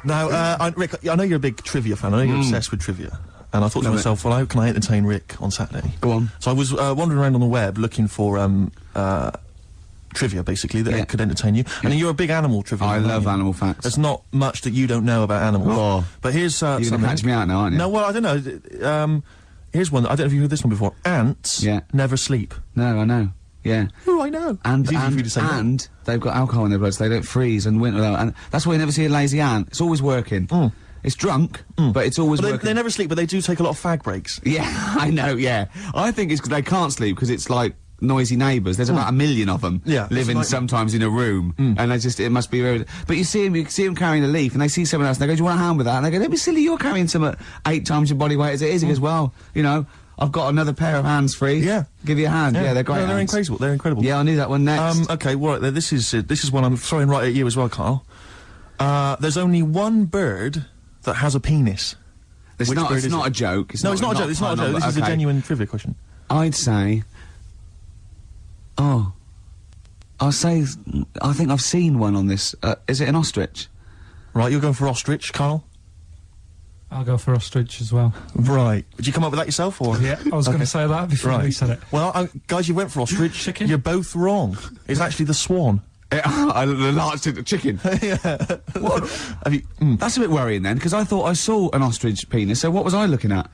Now, Rick, I know you're a big trivia fan. I know you're obsessed with trivia. And I thought to myself, well, how can I entertain Rick on Saturday? Go on. So I was wandering around on the web looking for trivia, basically, that could entertain you. And you're a big animal trivia fan. I love animal facts. There's not much that you don't know about animals. Oh. But here's You're going to catch me out now, aren't you? No, well, I don't know. Here's one. I don't know if you've heard this one before. Ants never sleep. No, I know. Yeah. Oh, I know. And it's easy for you to say that. They've got alcohol in their blood, so they don't freeze and winter. And that's why you never see a lazy ant. It's always working. It's drunk, but it's always working. They never sleep, but they do take a lot of fag breaks. Yeah, I know, yeah. I think it's because they can't sleep, because it's like noisy neighbours. There's about 1 million of them living sometimes in a room, and it must be very... But you see them carrying a leaf, and they see someone else, and they go, do you want a hand with that? And they go, don't be silly, you're carrying some at 8 times your body weight as it is. He goes, well, you know, I've got another pair of hands free. Yeah. Give you a hand. Yeah, they're great. No, they're incredible. They're incredible. Yeah, I knew that one next. Okay, well, right, this is one I'm throwing right at you as well, Karl. There's only one bird that has a penis. It's not a joke. No, it's not a joke. It's not a joke. This is a genuine trivia question. I'd say... Oh. I'll say... I think I've seen one on this. Is it an ostrich? Right, you're going for ostrich, Karl? I'll go for ostrich as well. Right. Did you come up with that yourself, or...? Yeah, I was going to say that before you said it. Well, guys, you went for ostrich. Chicken? You're both wrong. It's actually the swan. The large chicken. Yeah. What? That's a bit worrying then, because I thought I saw an ostrich penis, so what was I looking at?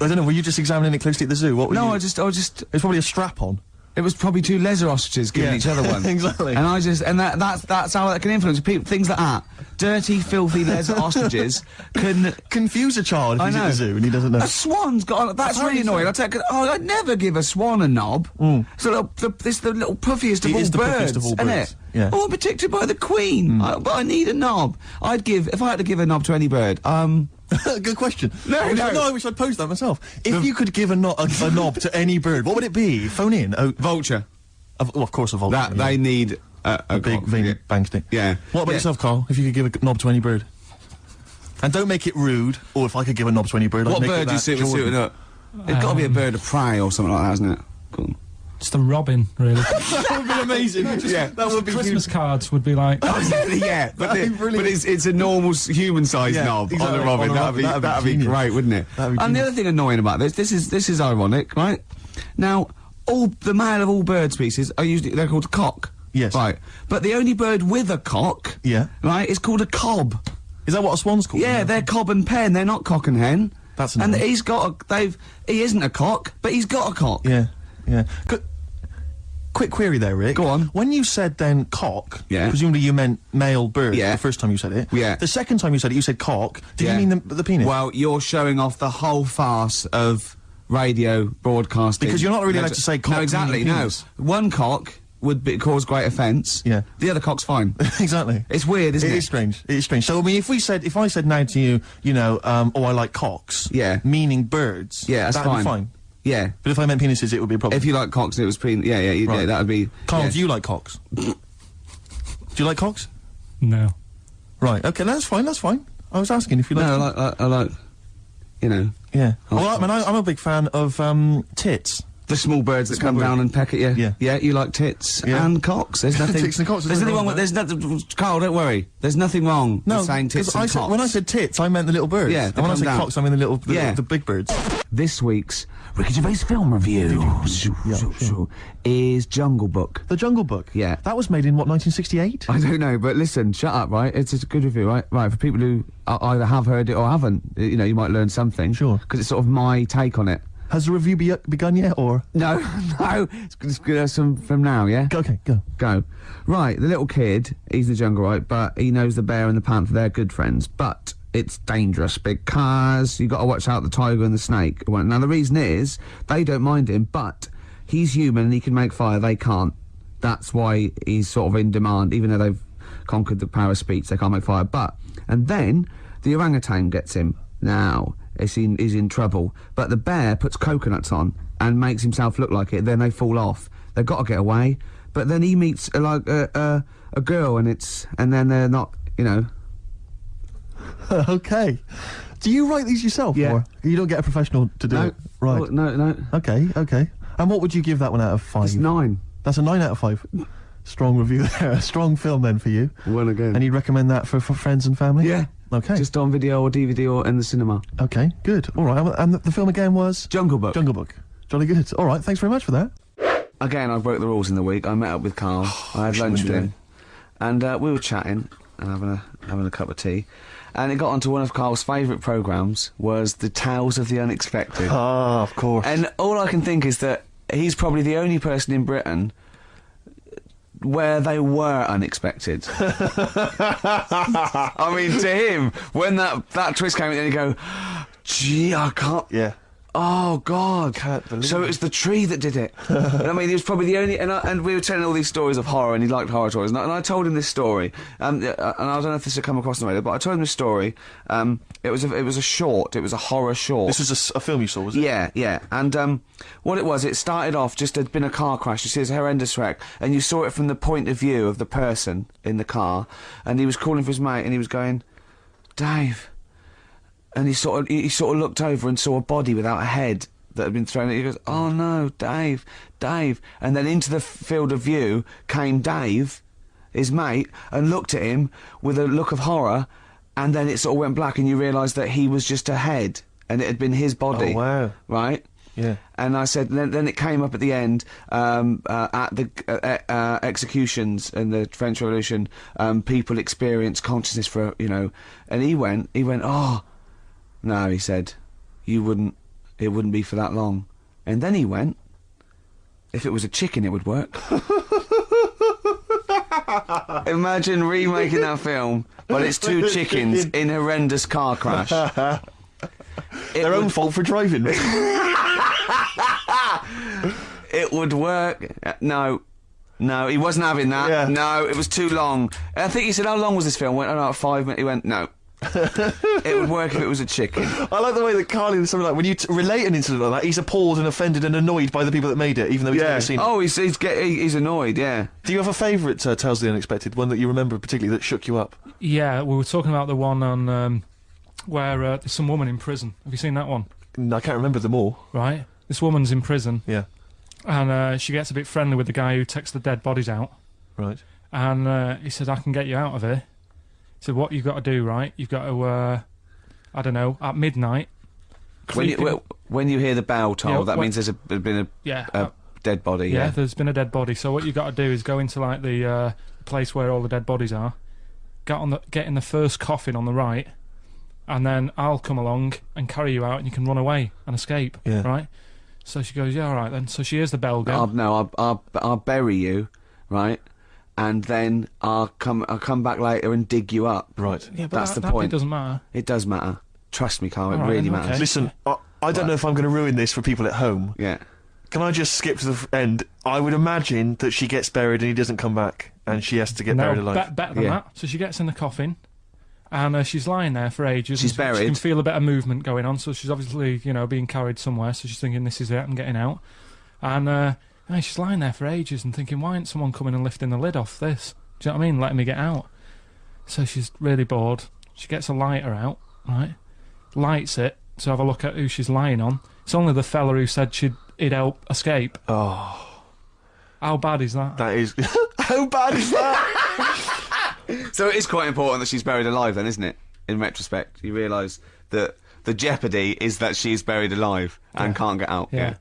I don't know, were you just examining it closely at the zoo? What were you... I was just... It's probably a strap-on. It was probably 2 lesser ostriches giving each other one. Exactly. And that's how that can influence people. Things like that. Dirty, filthy lesser ostriches can confuse a child if he's at the zoo and he doesn't know. A swan's got. That's really annoying. I'd never give a swan a knob. It's the little puffiest of all birds, isn't it? Yeah. Oh, I'm protected by the queen. But I need a knob. If I had to give a knob to any bird, Good question. No, I wish I'd posed that myself. If you could give a knob to any bird, what would it be? Phone in. Vulture. Well, of course, a vulture. They need a big veiny bang stick. Yeah. What about yourself, Karl? If you could give a knob to any bird, and don't make it rude. Or if I could give a knob to any bird, what I'd make bird it do you see with suiting up? It's got to be a bird of prey or something like that, hasn't it? Cool. Just a robin, really. That would be amazing. That would be Christmas cards would be like. Yeah, but it's a normal human-sized knob on a robin. That'd be great, wouldn't it? And the other thing annoying about this is ironic, right? Now, the male of all bird species they're called cock. Yes. Right. But the only bird with a cock. Yeah. Right, is called a cob. Is that what a swan's called? Yeah, they're cob and pen. They're not cock and hen. That's annoying. And he isn't a cock, but he's got a cock. Yeah. Yeah. Quick query there, Rick. Go on. When you said then cock, presumably you meant male bird the first time you said it. Yeah. The second time you said it, you said cock. Did you mean the penis? Well, you're showing off the whole farce of radio broadcasting. Because you're not really allowed to say cock. No, exactly, no. One cock would cause great offence. Yeah. The other cock's fine. Exactly. It's weird, isn't it? It is strange. It is strange. So, I mean, if I said now to you, you know, oh, I like cocks. Yeah. Meaning birds. Yeah, that's that'd be fine. Yeah. But if I meant penises, it would be a problem. If you like cocks and it was yeah, that would be... Karl, do you like cocks? Do you like cocks? No. Right, okay, that's fine, that's fine. I was asking if you like... No, I like, you know... Yeah. Well, I mean, I'm a big fan of, tits. The small birds that come down and peck at you. Yeah. Yeah, you like tits and cocks. There's nothing... Tits and cocks. There's nothing wrong with... There's nothing... Karl, don't worry. There's nothing wrong with saying tits and cocks. When I said tits, I meant the little birds. Yeah, and when I said cocks, I mean the big birds. This week's Ricky Gervais film review is Jungle Book. The Jungle Book? Yeah. That was made in, what, 1968? I don't know, but listen, shut up, right? It's a good review, right? Right, for people who either have heard it or haven't, you know, you might learn something. Sure. Because it's sort of my take on it. Has the review begun yet, or...? No, no. It's good from now, yeah? Okay, go. Right, the little kid, he's the jungle, right? But he knows the bear and the panther, they're good friends. But it's dangerous because you got to watch out the tiger and the snake. Now, the reason is, they don't mind him, but he's human and he can make fire, they can't. That's why he's sort of in demand, even though they've conquered the power of speech, they can't make fire. And then, the orangutan gets him. Now... he's in trouble, but the bear puts coconuts on and makes himself look like it. Then they fall off. They've got to get away, but then he meets a girl, and then they're not, you know. Okay. Do you write these yourself? Yeah. Or you don't get a professional to do it? Right. Oh, no. Okay. And what would you give that one out of 5? It's 9. That's a 9 out of 5. Strong review there. A strong film then for you. One again. And you'd recommend that for friends and family? Yeah. Okay. Just on video or DVD or in the cinema. Okay, good. All right, and the film again was? Jungle Book. Jungle Book. Jolly good. All right, thanks very much for that. Again, I broke the rules in the week. I met up with Karl. I had lunch with him. And we were chatting and having a cup of tea. And it got onto one of Karl's favourite programmes, was the Tales of the Unexpected. Ah, of course. And all I can think is that he's probably the only person in Britain where they were unexpected. I mean, to him, when that twist came in, and you go, gee, I can't... Yeah. Oh, God. Can't believe So it was the tree that did it. And I mean, he was probably the only... And we were telling all these stories of horror, and he liked horror stories. And I told him this story. And I don't know if this had come across on the radio, but I told him this story. It was a short. It was a horror short. This was a film you saw, was it? Yeah, yeah. And what it was, it started off, just there'd been a car crash. You see this horrendous wreck. And you saw it from the point of view of the person in the car. And he was calling for his mate, and he was going, Dave... And he sort of looked over and saw a body without a head that had been thrown. He goes, "Oh no, Dave, Dave!" And then into the field of view came Dave, his mate, and looked at him with a look of horror. And then it sort of went black, and you realised that he was just a head, and it had been his body. Oh wow! Right? Yeah. And I said, then it came up at the end, at the executions in the French Revolution. People experience consciousness for and he went, oh. No, he said, it wouldn't be for that long. And then he went, if it was a chicken, it would work. Imagine remaking that film, but it's two chickens in a horrendous car crash. Their own fault for driving. It would work. No, he wasn't having that. Yeah. No, it was too long. I think he said, how long was this film? Went, 5 minutes. He went, no. It would work if it was a chicken. I like the way that Karl is something like, when you relate an incident like that, he's appalled and offended and annoyed by the people that made it, even though he's never seen it. Oh, he's annoyed, yeah. Do you have a favourite Tales of the Unexpected, one that you remember particularly that shook you up? Yeah, we were talking about the one on where there's some woman in prison. Have you seen that one? No, I can't remember them all. Right. This woman's in prison. Yeah. And she gets a bit friendly with the guy who takes the dead bodies out. Right. And he said, I can get you out of here. He said, what you've got to do, right? You've got to, I don't know, at midnight... When you hear the bell toll, that means there's been a dead body. Yeah, there's been a dead body. So what you've got to do is go into, like, the place where all the dead bodies are, get in the first coffin on the right, and then I'll come along and carry you out, and you can run away and escape, right? So she goes, yeah, all right then. So she hears the bell go. I'll bury you, right? And then I'll come back later and dig you up. Right. Yeah, but that's the that point. It doesn't matter. It does matter. Trust me, Karl, it All really right, matters. okay. Listen, I don't know if I'm going to ruin this for people at home. Yeah. Can I just skip to the end? I would imagine that she gets buried and he doesn't come back, and she has to get buried alive. Better than that. So she gets in the coffin, and she's lying there for ages. She's and buried. She can feel a bit of movement going on, so she's obviously, being carried somewhere, so she's thinking, this is it, I'm getting out. And she's lying there for ages and thinking, why ain't someone coming and lifting the lid off this? Do you know what I mean? Letting me get out. So she's really bored. She gets a lighter out, right? Lights it to have a look at who she's lying on. It's only the fella who said he'd help escape. Oh. How bad is that? That is... How bad is that? So it is quite important that she's buried alive then, isn't it? In retrospect, you realise that the jeopardy is that she's buried alive and can't get out. Yeah.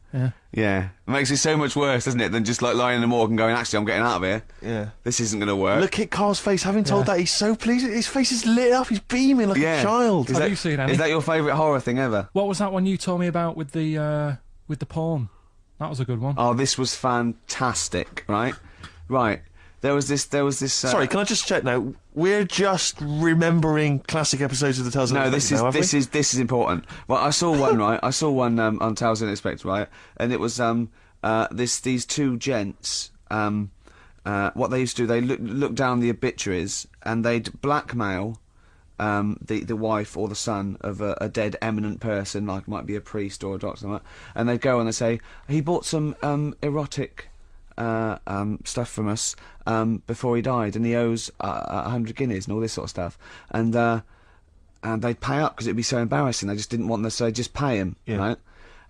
It makes it so much worse, doesn't it, than just like lying in the morgue and going, actually, I'm getting out of here. Yeah. This isn't going to work. Look at Karl's face. Having told that, he's so pleased. His face is lit up. He's beaming like a child. Have you seen any? Is that your favourite horror thing ever? What was that one you told me about with the porn? That was a good one. Oh, this was fantastic, right? Right. There was this. Sorry, can I just check now? We're just remembering classic episodes of the Tales of the Unexpected. This is important. Well, I saw one right. I saw one on Tales of the Unexpected, right? And it was these two gents. What they used to do, they look down the obituaries and they'd blackmail the wife or the son of a dead eminent person, like might be a priest or a doctor, something like that, and they'd go and they'd say, he bought some erotic stuff from us before he died, and he owes 100 guineas and all this sort of stuff, and they'd pay up because it'd be so embarrassing. They just didn't want them, so they'd just pay him, right?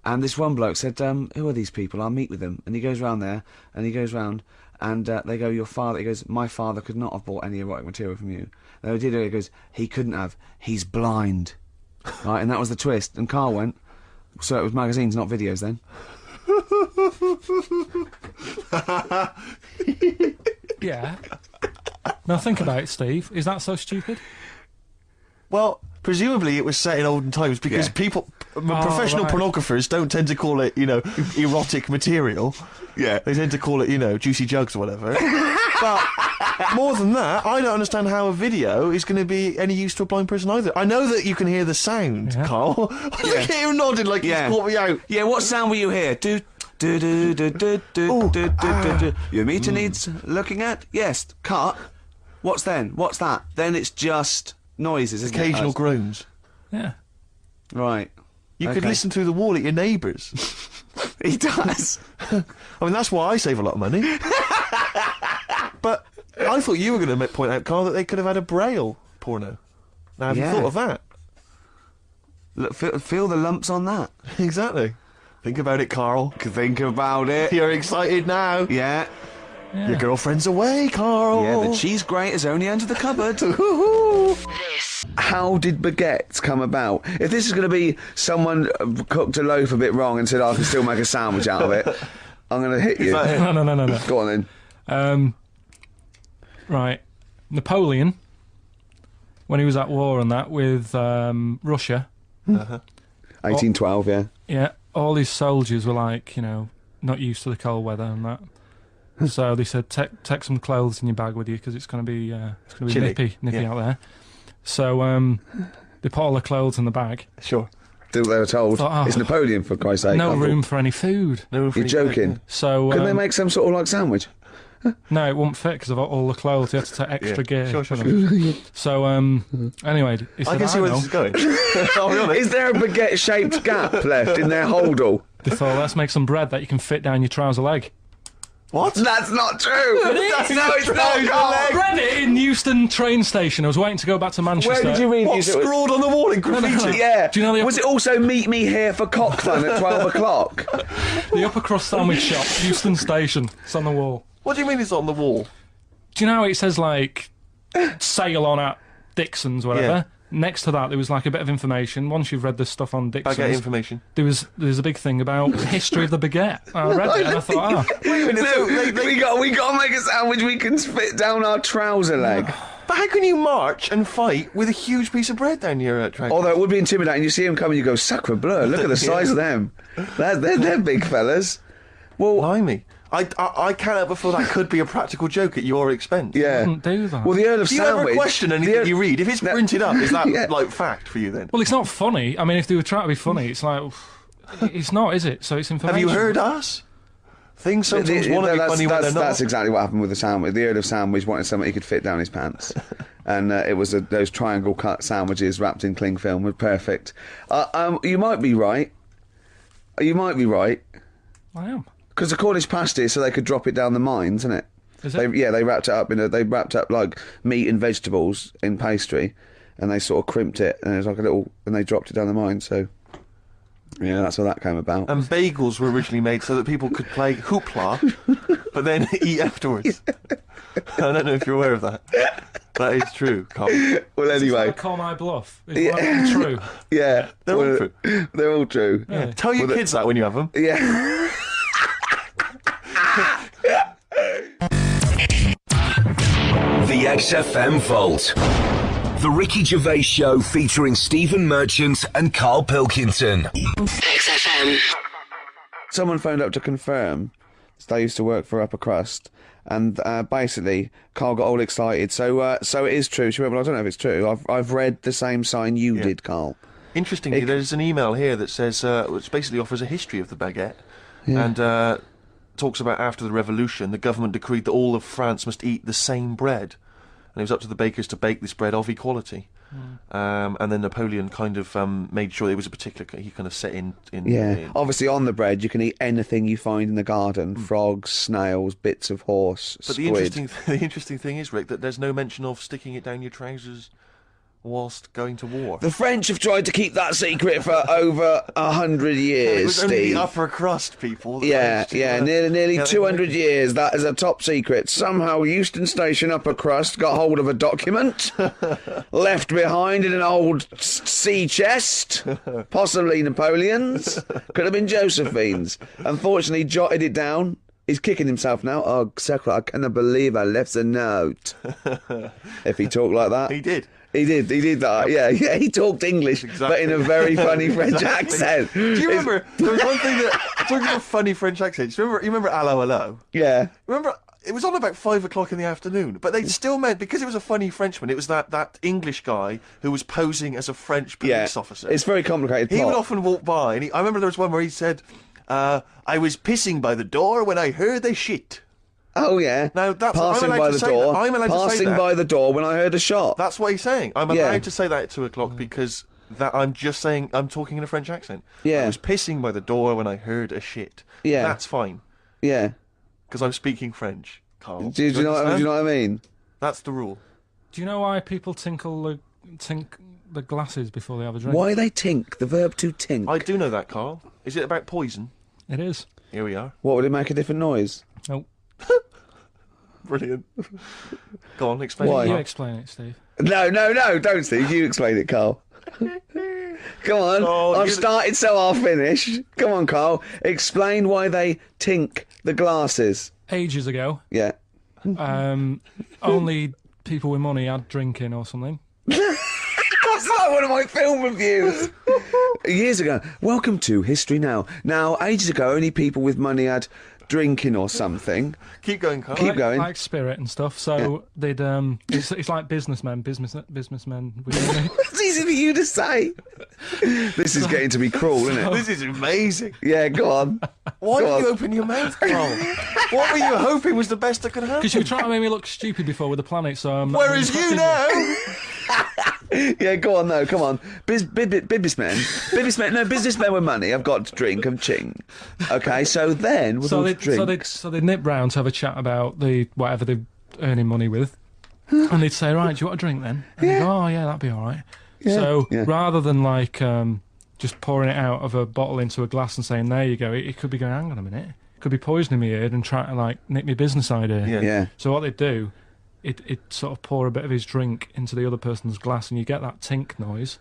And this one bloke said, who are these people? I'll meet with them. And he goes round there, and he goes round, And they go, your father, he goes, my father could not have bought any erotic material from you. They did it, he goes, he couldn't have, he's blind. Right, and that was the twist. And Karl went, so it was magazines, not videos then. Yeah. Now think about it, Steve. Is that so stupid? Well, presumably it was set in olden times because people, professional right. pornographers don't tend to call it, you know, erotic material. Yeah. They tend to call it, you know, juicy jugs or whatever. But more than that, I don't understand how a video is going to be any use to a blind person either. I know that you can hear the sound, Karl. Look at him nodding like he's caught me out. Yeah, what sound were you hear? Do, do, do, do, do, do, do, do, do. Your meter needs looking at? Yes. Cut. What's then? What's that? Then it's just noises, isn't Occasional it? groans. Yeah. Right. You could listen through the wall at your neighbours. He does. I mean, that's why I save a lot of money. But I thought you were going to point out, Karl, that they could have had a Braille porno. Now, have you thought of that? Look, feel the lumps on that. Exactly. Think about it, Karl. Think about it. You're excited now. Yeah. Your girlfriend's away, Karl. Yeah, the cheese grate is only under the cupboard. How did baguettes come about? If this is going to be someone cooked a loaf a bit wrong and said, I can still make a sandwich out of it, I'm going to hit you. No. Go on then. Right. Napoleon, when he was at war and that with Russia. 1812, yeah. Yeah, all his soldiers were like, you know, not used to the cold weather and that. So they said, take some clothes in your bag with you because it's going to be Chilly. nippy out there. So they put all the clothes in the bag. Sure. They were told, Thought, it's Napoleon, for Christ's sake. No room for any food. No room for You're any- joking. So Couldn't they make some sort of like sandwich? no, it wouldn't fit because of all the clothes. You had to take extra gear. Sure. So anyway, he said, I can see where know. this is going. I'll be honest. Is there a baguette-shaped gap left in their holdall? They thought, let's make some bread that you can fit down your trouser leg. What? That's not true! No, it's not, Karl! Read it in Euston train station. I was waiting to go back to Manchester. Where did you read What, this? scrawled on the wall in graffiti? Yeah. Do you know Was it also meet me here for cock fun at 12 o'clock? the upper crust sandwich shop, Euston Station? It's on the wall. What do you mean it's on the wall? Do you know how it says like sail on at Dixon's, whatever? Yeah. Next to that, there was like a bit of information. Once you've read this stuff on Dixon's, Baguette information. there's a big thing about the history of the baguette. I read it and I thought, We got to make a sandwich we can fit down our trouser leg. But how can you march and fight with a huge piece of bread down your track? Although it would be intimidating. You see them coming, you go, sacre bleu, look at the size of them. They're big fellas. Well, Blimey. I can't help but feel that could be a practical joke at your expense. yeah. wouldn't do that. Well, the Earl of Do you ever Sandwich... question anything you read? If it's printed up, is that Yeah. like fact for you then? Well, it's not funny. I mean, if they were trying to be funny, it's like it's not, is it? So it's information. Have you heard us? Things sometimes want to be funny when they're not. That's exactly what happened with the sandwich. The Earl of Sandwich wanted something he could fit down his pants. And it was those triangle cut sandwiches wrapped in cling film were perfect. You might be right. You might be right. I am. Because the Cornish pasty is so they could drop it down the mines, isn't it? Is it? They wrapped it up they wrapped up like meat and vegetables in pastry, and they sort of crimped it, and it was like and they dropped it down the mine. So, yeah, that's how that came about. And bagels were originally made so that people could play hoopla, but then eat afterwards. I don't know if you're aware of that. That is true, Karl. Well, anyway, Like call my bluff. Is one of them true? yeah, They're all true. They're all true. Yeah. Tell your kids that when you have them. Yeah. The XFM Vault. The Ricky Gervais Show featuring Stephen Merchant and Karl Pilkington. XFM. Someone phoned up to confirm they used to work for Upper Crust, and basically Karl got all excited. So it is true. She went, well, I don't know if it's true. I've read the same sign you did, Karl. Interestingly, there's an email here that says, which basically offers a history of the baguette, and talks about after the revolution, the government decreed that all of France must eat the same bread, and it was up to the bakers to bake this bread of equality. And then Napoleon kind of made sure it was a particular. He kind of set in. Obviously, on the bread you can eat anything you find in the garden: frogs, snails, bits of horse, But squid. the interesting thing is, Rick, that there's no mention of sticking it down your trousers whilst going to war. The French have tried to keep that secret for over 100 years, It was only Steve. the upper crust people. That Yeah, managed to, yeah, nearly yeah, 200 years. That is a top secret. Somehow Euston Station upper crust got hold of a document left behind in an old sea chest, possibly Napoleon's. Could have been Josephine's. Unfortunately, jotted it down. He's kicking himself now. Oh, Secretary, I cannot believe I left a note. If he talked like that. He did. He did that. Yeah, he talked English, but in a very funny French accent. Do you remember, there was one thing that, talking about funny French accents, you remember Allo Allo? Yeah. Remember, it was on about 5 o'clock in the afternoon, but they still meant, because it was a funny Frenchman, it was that English guy who was posing as a French police officer. It's very complicated He plot. would often walk by, and I remember there was one where he said, I was pissing by the door when I heard they shit. Oh yeah. Now, that's- passing I'm allowed by to the say door. that. I'm allowed to say passing that. by the door when I heard a shot. That's what he's saying. I'm Yeah. allowed to say that at 2 o'clock because I'm just saying I'm talking in a French accent. Yeah. I was pissing by the door when I heard a shit. Yeah. That's fine Yeah. because I'm speaking French, Carl. Do you know understand? what I mean? That's the rule. Do you know why people tink the glasses before they have a drink? Why they tink? The verb to tink. I do know that, Carl. Is it about poison? It is. Here we are. What would it make a different noise? Nope. Brilliant. Go on, explain Why? it. You Carl. explain it, Steve. No, don't, Steve. You explain it, Carl. Come on. Oh, I've you- started, so I'll finish. Come on, Carl. Explain why they tink the glasses. Ages ago, Yeah. only people with money had drinking or something. That's like one of my film reviews. Years ago. Welcome to History Now. Now, ages ago, only people with money had drinking or something. Keep going, Carl. Keep going. Like spirit and stuff. So they'd it's like businessmen with money. It's easy for you to say. This is getting to be cruel, isn't it? This is amazing. Yeah, go on. Why Go did on. you open your mouth, Carl? What were you hoping was the best that could happen? Because you were trying to make me look stupid before with the planet, so I'm not Whereas really you pressing now... Yeah, go on, no, come on. Businessmen with money. I've got to drink, I'm ching. Okay, so then with So all they the drinks. so they'd nip round to have a chat about the whatever they're earning money with, and they'd say, "Right, do you want a drink then?" And they'd go, "Oh yeah, that'd be all right." So yeah. rather than like just pouring it out of a bottle into a glass and saying, "There you go," it could be going, "Hang on a minute," it could be poisoning me ear and trying to like nick my business idea. Yeah. Yeah. So what they'd do, it sort of pour a bit of his drink into the other person's glass, and you get that tink noise.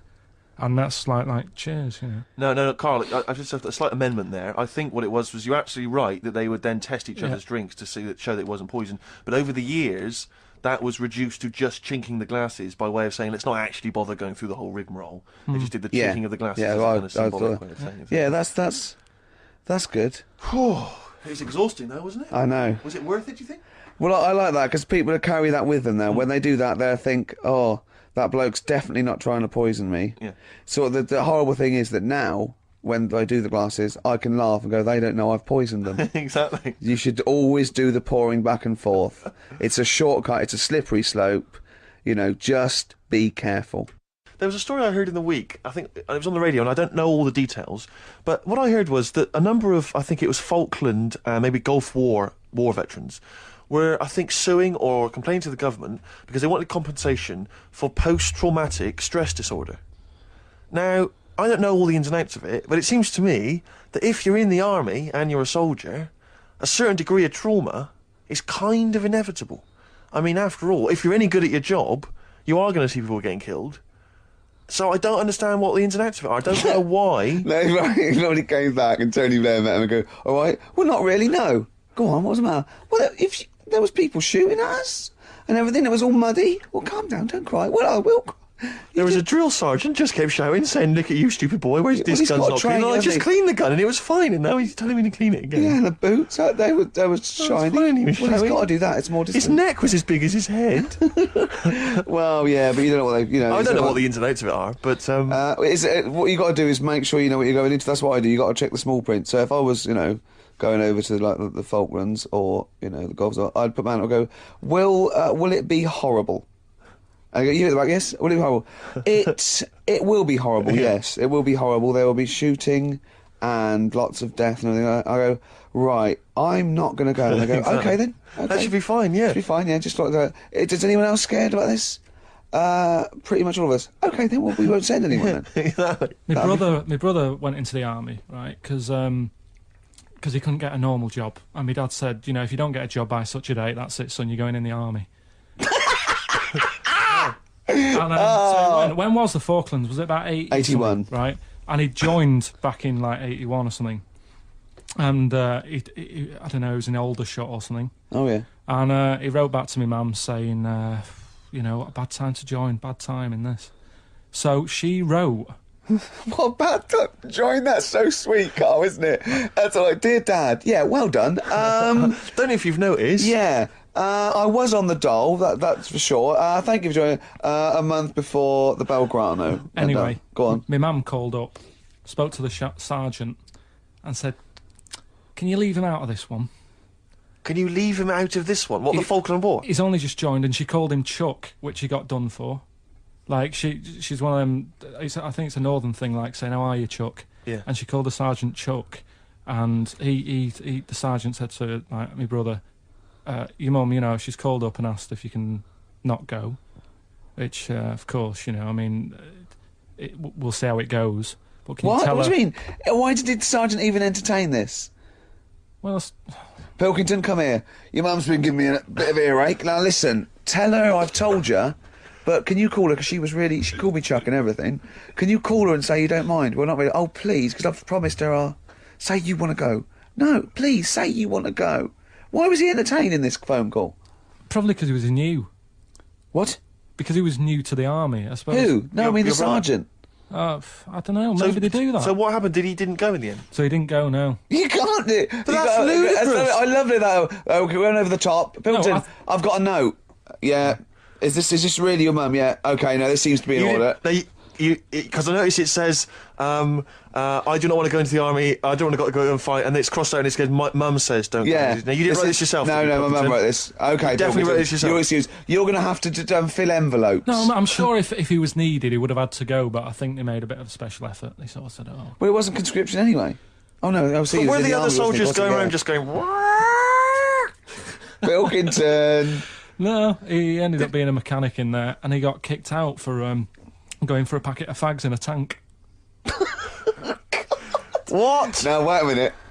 And that's like cheers, you know. No, Carl, I just have a slight amendment there. I think what it was you're absolutely right that they would then test each other's drinks to show that it wasn't poison. But over the years, that was reduced to just chinking the glasses by way of saying, let's not actually bother going through the whole rigmarole. They just did the Yeah. chinking of the glasses Yeah, as well, a kind of symbolic way of saying it. Yeah, that's good. It was exhausting though, wasn't it? I know. Was it worth it, do you think? Well, I like that because people carry that with them now. When they do that, they think, oh, that bloke's definitely not trying to poison me. Yeah. So the horrible thing is that now, when I do the glasses, I can laugh and go, they don't know I've poisoned them. Exactly. You should always do the pouring back and forth. It's a shortcut. It's a slippery slope. You know, just be careful. There was a story I heard in the week, I think it was on the radio, and I don't know all the details, but what I heard was that a number of, I think it was Falkland, maybe Gulf War veterans, were, I think, suing or complaining to the government because they wanted compensation for post-traumatic stress disorder. Now, I don't know all the ins and outs of it, but it seems to me that if you're in the army and you're a soldier, a certain degree of trauma is kind of inevitable. I mean, after all, if you're any good at your job, you are going to see people getting killed. So I don't understand what the ins and outs of it are. I don't know why. No, nobody came back and Tony Blair met him and go, all right, well, not really, no. Go on, what's the matter? Well, if there was people shooting at us and everything, it was all muddy. Well, calm down, don't cry. Well, I will cry. There was a drill sergeant just kept shouting, saying, "Look at you, stupid boy! Where's this he's gun's got a not train, clean?" And I hasn't just he? cleaned the gun, and it was fine. And now he's telling me to clean it again. Yeah, and the boots, they were shiny. fine, he was Well, he's showing. got to do that. It's more His distant. neck was as big as his head. Well, yeah, but you don't know what they, you know. I it's don't know like- what the ins and outs of it are, but what you got to do is make sure you know what you're going into. That's what I do. You got to check the small print. So if I was, going over to like the Falklands or the Gulf, I'd put my hand up and go, will it be horrible? I go, you at the back, yes. Will it be horrible? It will be horrible. Yes, it will be horrible. There will be shooting and lots of death and everything. I go, right. I'm not going to go. And I go, Exactly. okay then. Okay. that should be fine. Yeah. Should be fine. Yeah, just like that. Is anyone else scared about this? Pretty much all of us. Okay, then we won't send anyone then. My brother went into the army, right? Because he couldn't get a normal job, and my dad said, you know, if you don't get a job by such a date, that's it, son. You're going in the army. And, so when was the Falklands? Was it about 81? Right, and he joined back in like 81 or something. And he I don't know, he was in Aldershot or something. Oh yeah. And he wrote back to my mum saying, you know, a bad time to join, bad time in this. So she wrote. What bad time to join? That's so sweet, Carl, isn't it? That's like, dear Dad. Yeah, well done. Don't know if you've noticed. Yeah. I was on the dole, that's for sure. Thank you for joining a month before the Belgrano. Anyway, go on. My mum called up, spoke to the sergeant, and said, "Can you leave him out of this one?" Can you leave him out of this one? What, the Falkland War? He's only just joined, and she called him Chuck, which he got done for. Like, she's one of them, I think it's a northern thing, like saying, "How are you, Chuck?" Yeah. And she called the sergeant Chuck, and the sergeant said to my brother, your mum, you know, she's called up and asked if you can not go, which, of course, you know, I mean, we'll see how it goes. But can you tell What her... do you mean? Why did the sergeant even entertain this? Well, Pilkington, come here. Your mum's been giving me a bit of earache. Now listen, tell her I've told you, but can you call her, because she called me Chuck and everything. Can you call her and say you don't mind? Well, not really. Oh, please, because I've promised her say you want to go. No, please, say you want to go. Why was he entertaining this phone call? probably because he was new. What? Because he was new to the army, I suppose. Who? No, I mean the sergeant. I don't know. Maybe they do that. So what happened? He didn't go in the end? So he didn't go, no. You can't do. But that's ludicrous. I love it though. Okay, we went over the top. Pilkington, No, I've got a note. Yeah. Is this really your mum? Yeah. Okay. No, this seems to be in order. Because I noticed it says, I do not want to go into the army. I don't want to go and fight. And it's crossed out and it says, my mum says don't Yeah. go. Now, you didn't write this yourself. No, did you, my mum Pilkington? wrote this. Okay, You definitely Pilkington, wrote this yourself. Your excuse. You're going to have to fill envelopes. No, I'm sure if he was needed, he would have had to go, but I think they made a bit of a special effort. They sort of said, oh. Well, it wasn't conscription anyway. Oh no, I was But were the other soldiers going around just going, Pilkington. No, he ended up being a mechanic in there, and he got kicked out for going for a packet of fags in a tank. what? Now, wait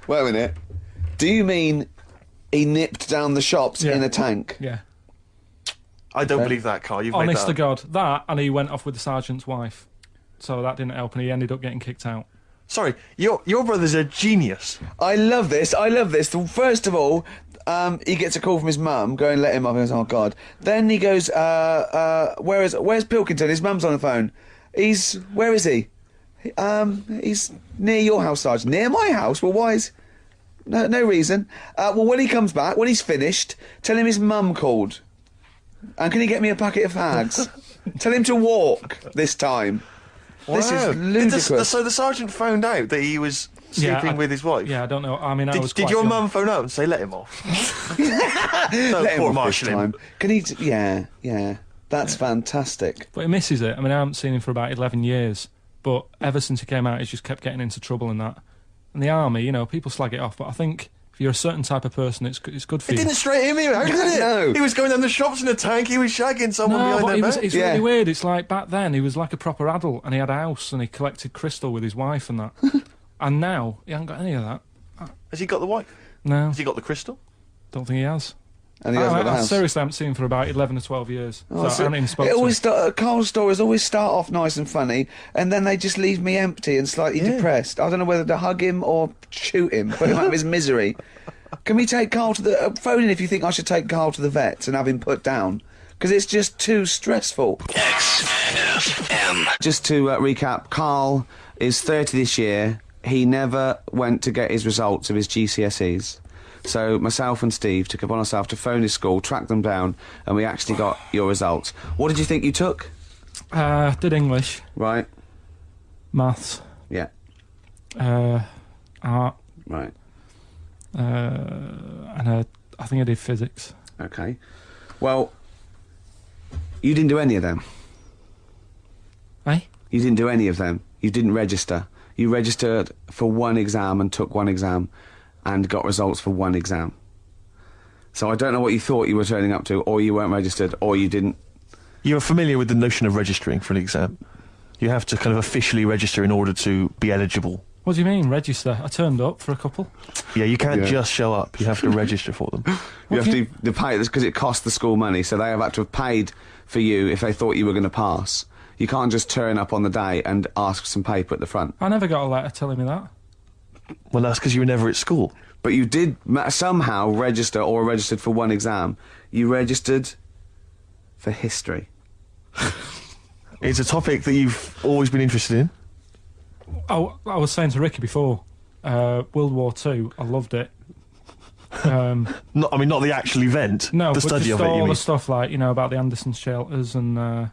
a minute. Do you mean he nipped down the shops Yeah. in a tank? Yeah. I don't believe that, Karl. You've made Honest that to up. God. That, and he went off with the sergeant's wife. So that didn't help, and he ended up getting kicked out. Sorry, your brother's a genius. I love this. First of all, he gets a call from his mum, going, let him off. He goes, oh, God. Then he goes, where's Pilkington? His mum's on the phone. Where is he? He's near your house, Sergeant. Near my house? Well, why is... No reason. Well, when he comes back, when he's finished, tell him his mum called. And can he get me a packet of fags? Tell him to walk this time. This Wow. is ludicrous. So the sergeant found out that he was sleeping with his wife? Yeah, I don't know. I mean, I was Did quite your young. mum phone up and say, let him off? Let him off this court-martial him. time. Can he... Yeah. That's fantastic. But he misses it. I mean, I haven't seen him for about 11 years. But ever since he came out, he's just kept getting into trouble and that. And the army, you know, people slag it off. But I think if you're a certain type of person, it's good for It you. didn't straighten him out, did it? No. He was going down the shops in a tank, he was shagging someone No, behind but their back. it's Yeah. really weird. It's like back then, he was like a proper adult and he had a house and he collected crystal with his wife and that. And now, he hasn't got any of that. Has he got the wife? No, Has he got the crystal? don't think he has. And he has got the I house. seriously haven't seen him for about 11 or 12 years. So I haven't even spoken It to always him. Carl's stories always start off nice and funny, and then they just leave me empty and slightly depressed. I don't know whether to hug him or shoot him, put him out of his misery. Can we take Carl to the... phone in if you think I should take Carl to the vets and have him put down, because it's just too stressful. XFM. Just to recap, Karl is 30 this year. He never went to get his results of his GCSEs. So myself and Steve took upon ourselves to phone his school, track them down, and we actually got your results. What did you think you took? Did English, Right. maths, Yeah. art, Right. and I think I did physics. Okay. Well, you didn't do any of them. Eh? You didn't do any of them. You didn't register. You registered for one exam and took one exam and got results for one exam. So I don't know what you thought you were turning up to, or you weren't registered, or you didn't You're familiar with the notion of registering for an exam. You have to kind of officially register in order to be eligible. What do you mean, register? I turned up for a couple. Yeah, you can't just show up. You have to register for them. You have to pay this because it costs the school money, so they have had to have paid for you if they thought you were going to pass. You can't just turn up on the day and ask for some paper at the front. I never got a letter telling me that. Well, that's because you were never at school. But you did somehow register or registered for one exam. You registered for history. It's a topic that you've always been interested in. Oh, I was saying to Ricky before, World War II, I loved it. Not the actual event. No, the but study just of it. all You mean? the stuff like about the Anderson shelters and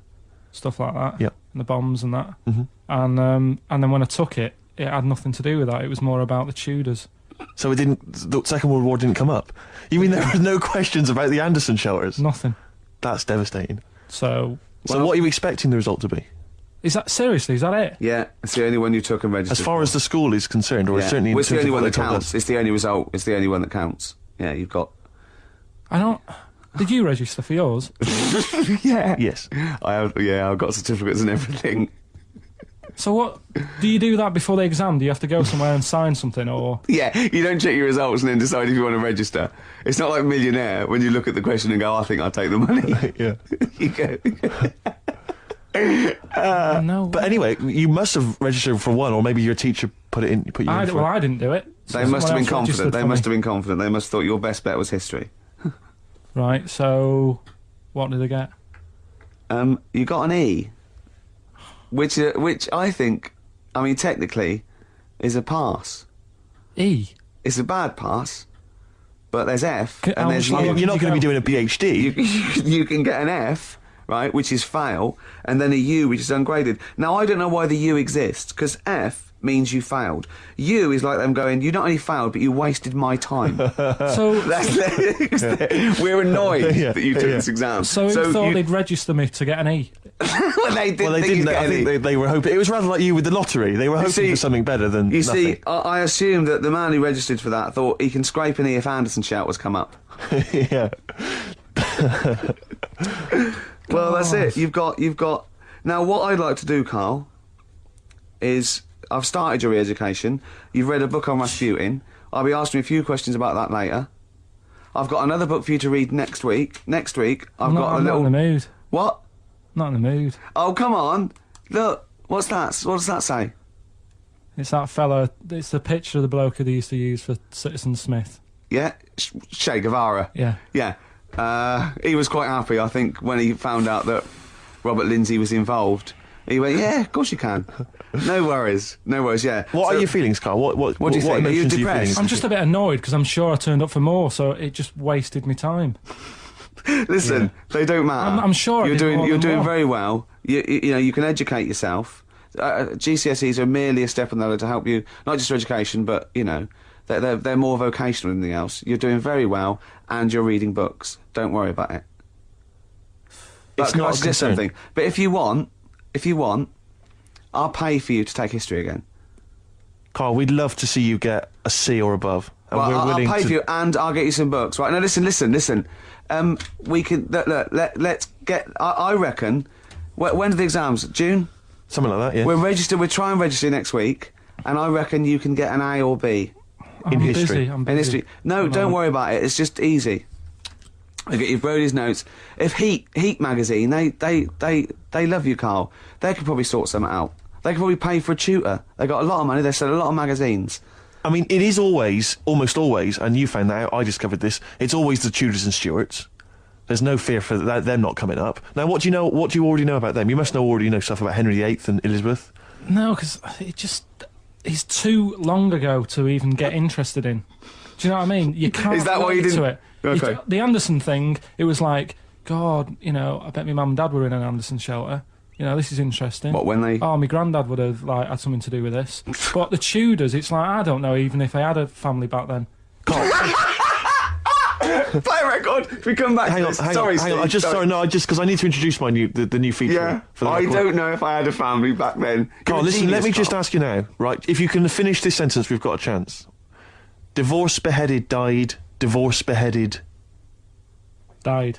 stuff like that. Yep. And the bombs and that. Mm-hmm. And then when I took it, it had nothing to do with that. It was more about the Tudors. So it didn't. The Second World War didn't come up. You mean there were no questions about the Anderson shelters? Nothing. That's devastating. So what are you expecting the result to be? is that seriously? Is that it? Yeah, it's the only one you took and registered. As far as the school is concerned, or certainly in it's the terms only of one what that they told counts. us. It's the only result. It's the only one that counts. Yeah, you've got. I don't. Did you register for yours? Yeah. Yes. I've got certificates and everything. So what do you do that before the exam? Do you have to go somewhere and sign something, or? Yeah, you don't check your results and then decide if you want to register. It's not like Millionaire when you look at the question and go, I think I'll take the money. Yeah. You go. No. But anyway, you must have registered for one, or maybe your teacher put you in for I it. didn't do it. So They must have been someone else confident. registered They for must me. have been confident. They must have thought your best bet was history. Right. So, what did I get? You got an E, which I think, technically, is a pass. E. It's a bad pass, but there's F, How and there's much longer You're not Did going to you be doing a PhD. you can get an F, right, which is fail, and then a U, which is ungraded. Now, I don't know why the U exists, because F means you failed. U is like them going, you not only failed, but you wasted my time. So, We're annoyed Yeah, that you took yeah. this exam. so you thought they'd register me to get an E? well, they didn't. Well, they think didn't. you'd I get think any. they were hoping. It was rather like you with the lottery. They were hoping see- for something better than You nothing. see, I assumed that the man who registered for that thought he can scrape an E if Anderson shouters come up. Yeah. Well, that's it. You've got. Now, what I'd like to do, Karl, is I've started your re-education. You've read a book on Rasputin. I'll be asking you a few questions about that later. I've got another book for you to read next week. Next week, I'm not in the mood. What? Not in the mood. Oh, come on! Look, what's that? What does that say? It's that fella. It's the picture of the bloke that they used to use for Citizen Smith. Yeah, Che Guevara. Yeah. Yeah. He was quite happy, I think, when he found out that Robert Lindsay was involved. He went, yeah, of course you can. No worries, yeah. What So- are your feelings, Carl? What do you think? Are you emotions depressed? feeling? I'm just a bit annoyed because I'm sure I turned up for more, so it just wasted me time. Listen, they don't matter. I'm sure I you're did doing. more You're than doing one. very well. You know, you can educate yourself. GCSEs are merely a step on the ladder to help you, not just for education, but you know, they're more vocational than anything else. You're doing very well, and you're reading books. Don't worry about it. But It's can I not a suggest concern. something? But if you want, I'll pay for you to take history again. Carl, we'd love to see you get a C or above. And Well, we're I'll willing pay to... for you, and I'll get you some books. Right now, listen. We can let's get. I reckon. When are the exams? June. Something like that, yeah. We're registered. We'll try and register next week, and I reckon you can get an A or B In I'm history. Busy, I'm in busy. history. No, don't worry about it. It's just easy. I get you Brody's notes. If Heat magazine, they love you, Carl. They could probably sort something out. They could probably pay for a tutor. They got a lot of money. They sell a lot of magazines. I mean, it is always, almost always, and you found that out, I discovered this, it's always the Tudors and Stuarts. There's no fear for them not coming up. Now, what do you already know about them? You must already know stuff about Henry VIII and Elizabeth. No, because it's too long ago to even get interested in. Do you know what I mean? You can't. Is that why you relate to didn't- it. Okay. The Anderson thing. It was like, God, you know, I bet my mum and dad were in an Anderson shelter. You know, this is interesting. What, when they- Oh, my granddad would have had something to do with this. But the Tudors, it's like I don't know even if I had a family back then. Carl, Play a record. If we come back. hang to on, this. hang Sorry, on, hang on. Steve, Because I need to introduce my the new feature. Yeah, For the I record. don't know if I had a family back then. Carl, You're a listen, let genius, me just Carl. ask you now, right? If you can finish this sentence, we've got a chance. Divorce beheaded, died, divorce beheaded. Died.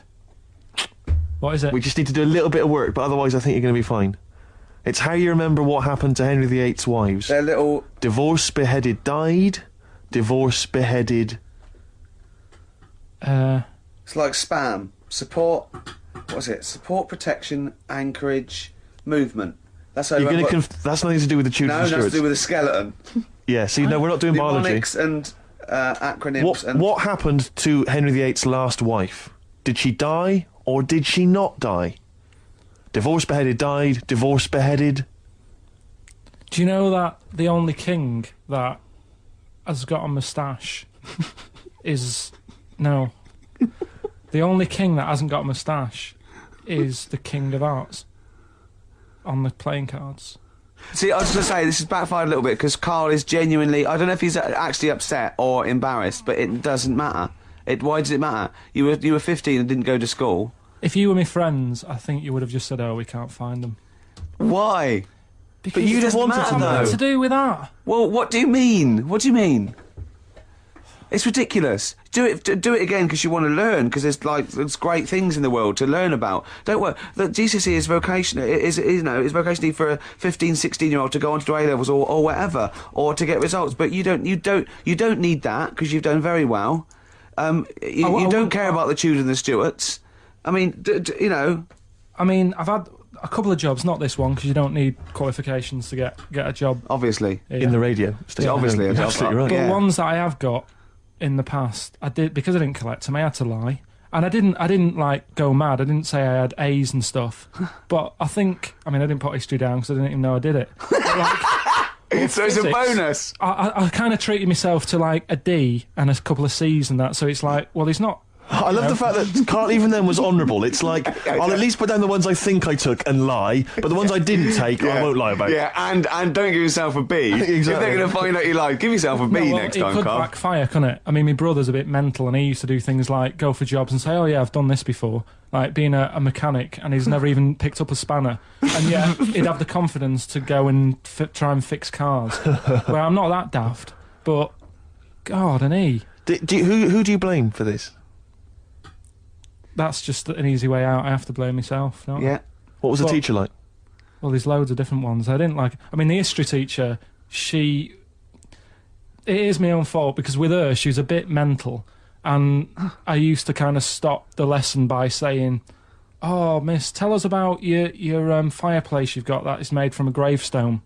What is it? We just need to do a little bit of work, but otherwise I think you're going to be fine. It's how you remember what happened to Henry VIII's wives. They're little... Divorce, beheaded, died. Divorce, beheaded... It's like spam. Support... What is it? Support, protection, anchorage, movement. That's how You're you going remember... to that's nothing to do with the Tudors No, and that's to Stuarts. do with the skeleton. Yeah, see, no, we're not doing biology. Mnemonics and acronyms and... What happened to Henry VIII's last wife? Did she die or did she not die? Divorce, beheaded, died. Divorce, beheaded. Do you know that the only king that has got a moustache is... No. The only king that hasn't got a moustache is the King of Hearts on the playing cards. See, I was going to say, this has backfired a little bit, because Karl is genuinely... I don't know if he's actually upset or embarrassed, but it doesn't matter. Why does it matter? You were 15 and didn't go to school. If you were my friends, I think you would have just said, "Oh, we can't find them." Why? Because you just wanted to know. What to do with that? Well, what do you mean? What do you mean? It's ridiculous. Do it again because you want to learn. Because there's great things in the world to learn about. Don't worry. The GCSE is vocational. Is vocationally for a 15, 16-year-old to go on to do A levels or whatever, or to get results. But you don't need that because you've done very well. You don't care about the Tudors and the Stuarts. I mean, you know. I mean, I've had a couple of jobs, not this one, because you don't need qualifications to get a job. Obviously. Yeah. In the radio station. Obviously. You're absolutely right. But Yeah. ones that I have got in the past, I did, because I didn't collect them, I had to lie. And I didn't like go mad. I didn't say I had A's and stuff. But I didn't put history down because I didn't even know I did it. But like, So it's a physics, bonus. I kind of treated myself to like a D and a couple of C's and that. So it's like, well, he's not. I love the fact that Karl even then was honourable. It's like, I'll at least put down the ones I think I took and lie, but the ones I didn't take, I won't lie about. Yeah, and don't give yourself a B. Exactly. If they're going to find out you lied, give yourself a B next time, It could Karl. backfire, couldn't it? I mean, my brother's a bit mental and he used to do things like go for jobs and say, "Oh yeah, I've done this before." Like being a mechanic, and he's never even picked up a spanner. And yet he'd have the confidence to go and try and fix cars. Well, I'm not that daft, but God, and Who do you blame for this? that's just an easy way out. I have to blame myself. Don't I? Yeah. What was the Well- teacher like? Well, there's loads of different ones. I didn't like... I mean, the history teacher, it is my own fault, because with her, she was a bit mental. And I used to kind of stop the lesson by saying, "Oh, miss, tell us about your fireplace you've got that is made from a gravestone."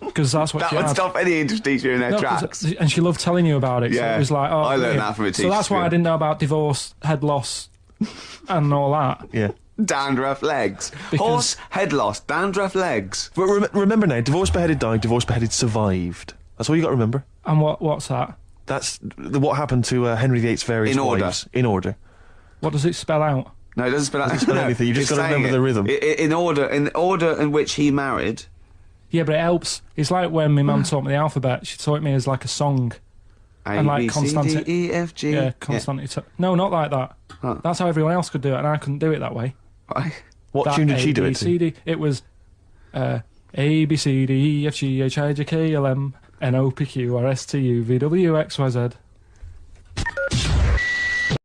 Because that's what That she would had. stop any English teacher in their No, 'cause- tracks. and she loved telling you about it. So Yeah. it was like, oh, I learned brilliant. that from a So teacher, that's why I yeah. didn't know about divorce, head loss, and all that. Yeah. Dandruff legs. Because- Horse, head loss, dandruff legs. But remember now, divorce, beheaded, died. Divorce, beheaded, survived. That's all you got to remember. And what's that? That's what happened to Henry VIII's various In order. wives. In order. What does it spell out? No, it doesn't spell out spell anything, you just it's gotta saying remember the rhythm. In the order in which he married. Yeah, but it helps. It's like when my mum taught me the alphabet. She taught me as like a song. A, And like B, C, constant- D, E, F, G. Yeah, constant. No, not like that. Huh. That's how everyone else could do it, and I couldn't do it that way. Yeah. What That tune did she A, do B, it C, to? D. It was A, B, C, D, E, F, G, H, I, J, K, L, M, N, O, P, Q, R, S, T, U, V, W, X, Y, Z.